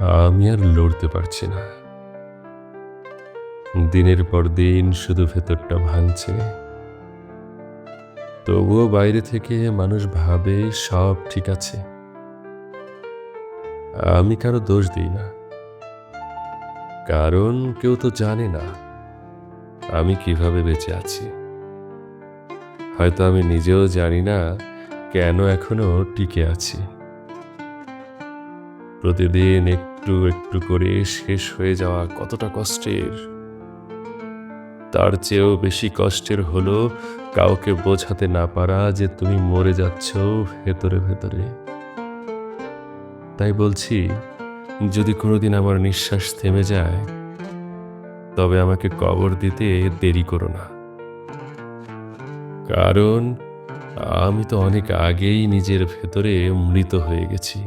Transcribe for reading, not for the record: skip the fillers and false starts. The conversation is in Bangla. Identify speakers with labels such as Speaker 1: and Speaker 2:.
Speaker 1: আমি আর লড়তে পারছি না। দিনের পর দিন শুধু ভেতরটা ভাঙছে। তবুও বাইরে থেকে মানুষ ভাবে সব ঠিক আছে। আমি কারো দোষ দিই না, কারণ কেউ তো জানে না আমি কিভাবে বেঁচে আছি। হয়তো আমি নিজেও জানি না কেন এখনো টিকে আছি। প্রতিদিন একটু একটু করে শেষ হয়ে যাওয়া কতটা কষ্টের। তার চেয়েও বেশি কষ্টের হলো কাউকে বোঝাতে না পারা যে তুমি মরে যাচ্ছ ভেতরে ভেতরে। তাই বলছি, যদি কোনোদিন আমার নিঃশ্বাস থেমে যায়, তবে আমাকে কবর দিতে দেরি করো না। কারণ আমি তো অনেক আগেই নিজের ভেতরে মৃত হয়ে গেছি।